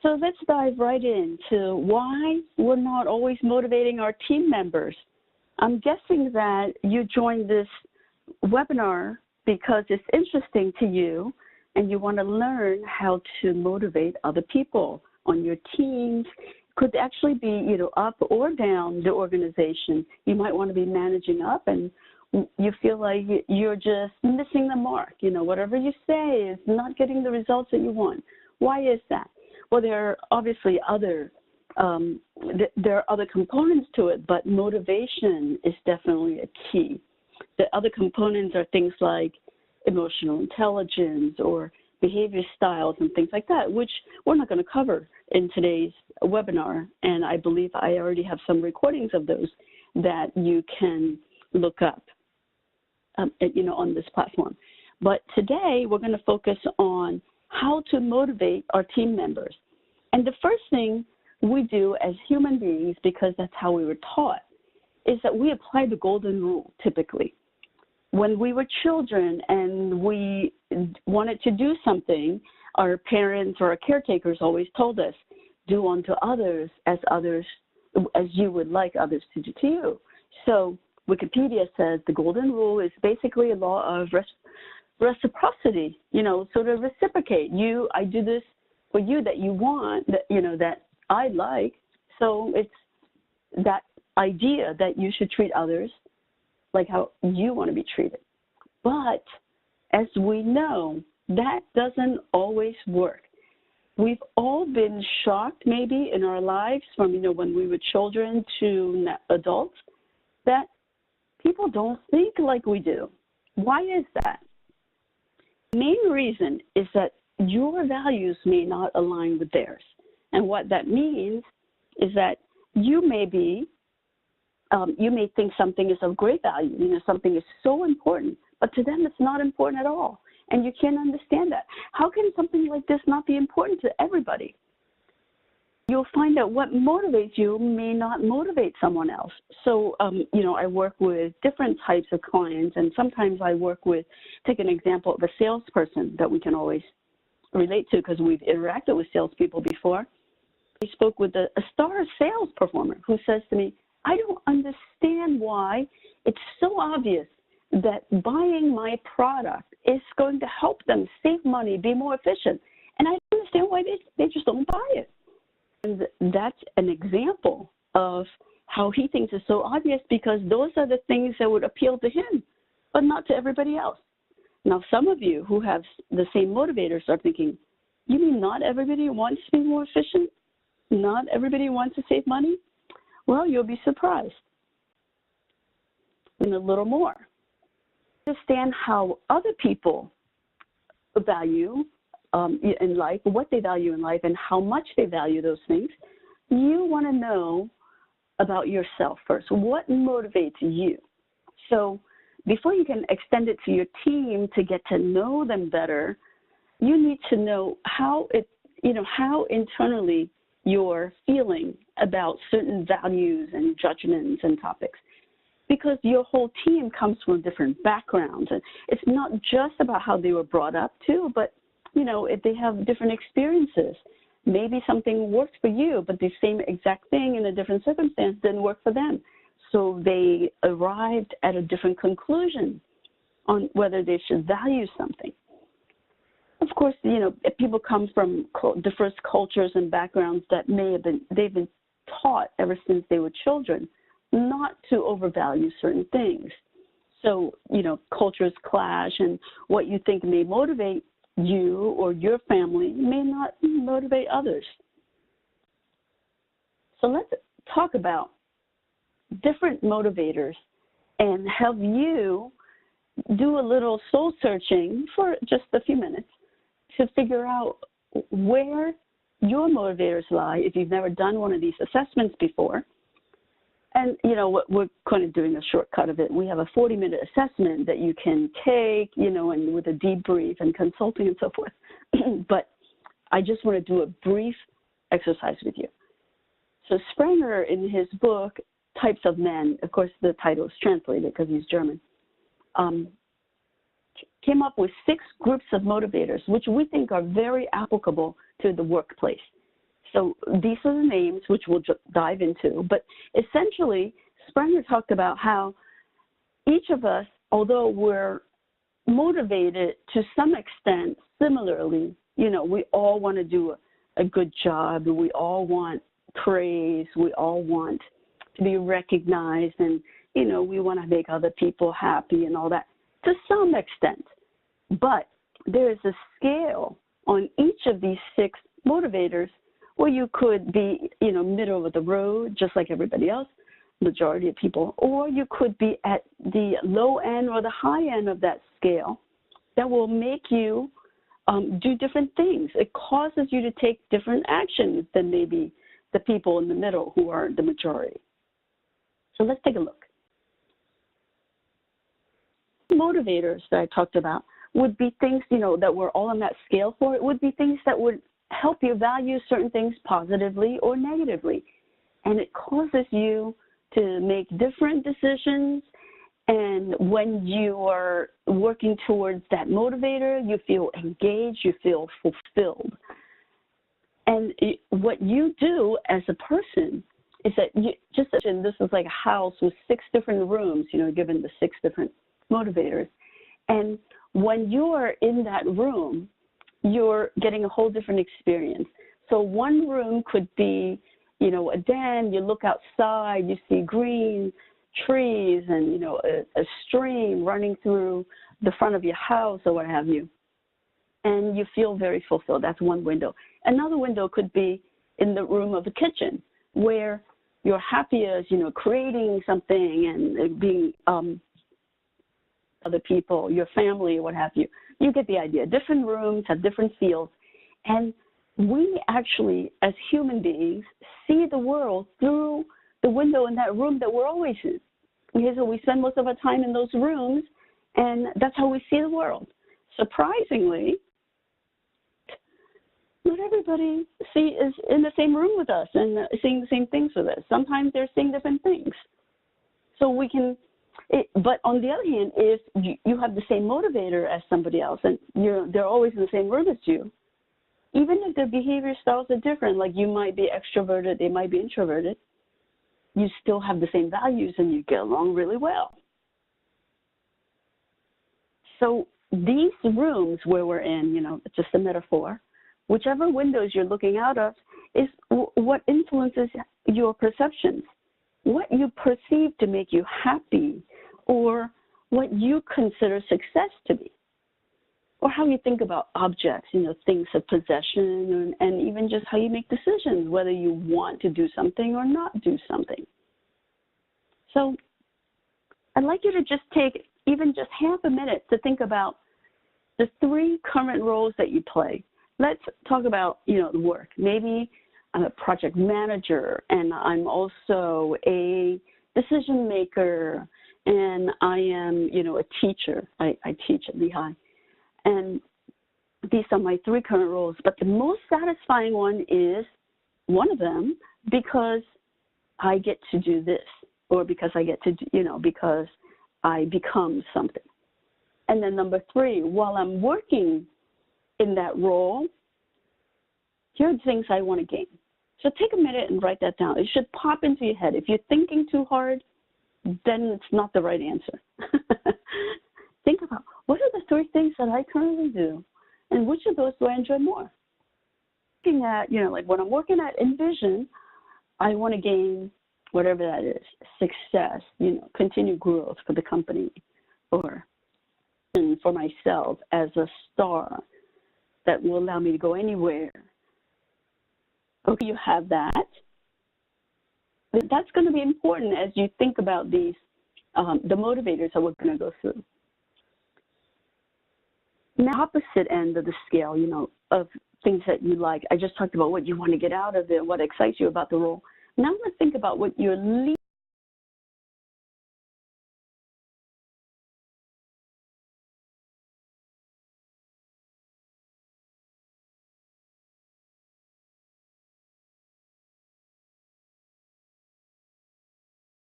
So let's dive right into why we're not always motivating our team members. I'm guessing that you joined this webinar because it's interesting to you and you want to learn how to motivate other people on your teams. Could actually be, up or down the organization. You might want to be managing up and you feel like you're just missing the mark. Whatever you say is not getting the results that you want. Why is that? Well, there are obviously other components to it, but motivation is definitely a key. The other components are things like emotional intelligence or behavior styles and things like that, which we're not going to cover in today's webinar. And I believe I already have some recordings of those that you can look up, on this platform. But today we're going to focus on how to motivate our team members. And the first thing we do as human beings, because that's how we were taught, is that we apply the golden rule typically. When we were children and we wanted to do something, our parents or our caretakers always told us, do unto others as you would like others to do to you. So Wikipedia says the golden rule is basically a law of reciprocity, sort of reciprocate. I do this for you that you want, that I like. So it's that idea that you should treat others like how you want to be treated. But as we know, that doesn't always work. We've all been shocked maybe in our lives from, when we were children to adults, that people don't think like we do. Why is that? The main reason is that your values may not align with theirs. And what that means is that you may think something is of great value, something is so important, but to them it's not important at all. And you can't understand that. How can something like this not be important to everybody? You'll find out what motivates you may not motivate someone else. So, I work with different types of clients, and sometimes I work with, take an example of a salesperson that we can always relate to because we've interacted with salespeople before. I spoke with a star sales performer who says to me, I don't understand why it's so obvious that buying my product is going to help them save money, be more efficient. And I don't understand why they just don't buy it. And that's an example of how he thinks is so obvious because those are the things that would appeal to him, but not to everybody else. Now, some of you who have the same motivators are thinking, you mean not everybody wants to be more efficient? Not everybody wants to save money? Well, you'll be surprised. And a little more. Understand how other people value in life, what they value in life, and how much they value those things. You want to know about yourself first. What motivates you? So before you can extend it to your team to get to know them better, you need to know how internally you're feeling about certain values and judgments and topics. Because your whole team comes from different backgrounds. And it's not just about how they were brought up too, but, if they have different experiences. Maybe something worked for you, but the same exact thing in a different circumstance didn't work for them. So they arrived at a different conclusion on whether they should value something. Of course, if people come from diverse cultures and backgrounds that they've been taught ever since they were children not to overvalue certain things. So, cultures clash, and what you think may motivate you or your family may not motivate others. So let's talk about different motivators and have you do a little soul searching for just a few minutes to figure out where your motivators lie if you've never done one of these assessments before. And, we're kind of doing a shortcut of it. We have a 40-minute assessment that you can take, and with a debrief and consulting and so forth. But I just want to do a brief exercise with you. So Springer, in his book, Types of Men, of course, the title is translated because he's German, came up with 6 groups of motivators, which we think are very applicable to the workplace. So these are the names, which we'll dive into. But essentially, Springer talked about how each of us, although we're motivated to some extent similarly, you know, we all want to do a good job. We all want praise. We all want to be recognized. And, you know, we want to make other people happy and all that to some extent. But there's a scale on each of these 6 motivators where you could be, you know, middle of the road, just like everybody else, majority of people, or you could be at the low end or the high end of that scale that will make you do different things. It causes you to take different actions than maybe the people in the middle who are the majority. So let's take a look. Motivators that I talked about would be things, you know, that we're all on that scale for. It would be things that would help you value certain things positively or negatively. And it causes you to make different decisions. And when you are working towards that motivator, you feel engaged, you feel fulfilled. And what you do as a person is that you just imagine this is like a house with 6 different rooms, you know, given the 6 different motivators. And when you're in that room, you're getting a whole different experience. So one room could be, you know, a den. You look outside, you see green trees and, you know, a stream running through the front of your house or what have you. And you feel very fulfilled. That's one window. Another window could be in the room of the kitchen where you're happy as, you know, creating something and being other people, your family, what have you. You get the idea. Different rooms have different feels. And we actually, as human beings, see the world through the window in that room that we're always in. Okay, so we spend most of our time in those rooms, and that's how we see the world. Surprisingly, not everybody is in the same room with us and seeing the same things with us. Sometimes they're seeing different things. So we can, but on the other hand, if you have the same motivator as somebody else and they're always in the same room as you, even if their behavior styles are different, like you might be extroverted, they might be introverted, you still have the same values and you get along really well. So these rooms where we're in, you know, it's just a metaphor, whichever windows you're looking out of is what influences your perceptions, what you perceive to make you happy, or what you consider success to be, or how you think about objects, you know, things of possession, and even just how you make decisions, whether you want to do something or not do something. So I'd like you to just take even just half a minute to think about the 3 current roles that you play. Let's talk about, you know, the work. Maybe I'm a project manager, and I'm also a decision maker, and I am, you know, a teacher. I teach at Lehigh. And these are my 3 current roles. But the most satisfying one is one of them because I get to do this, or because I get to, you know, because I become something. And then number 3, while I'm working in that role, here are the things I want to gain. So take a minute and write that down. It should pop into your head. If you're thinking too hard, then it's not the right answer. Think about, what are the 3 things that I currently do, and which of those do I enjoy more? Looking at, you know, like when I'm working at InVizion, I want to gain whatever that is, success, you know, continued growth for the company, or for myself as a star that will allow me to go anywhere. Okay, you have that. But that's going to be important as you think about these, the motivators that we're going to go through. Now, opposite end of the scale, you know, of things that you like. I just talked about what you want to get out of it, what excites you about the role. Now let's think about what you're least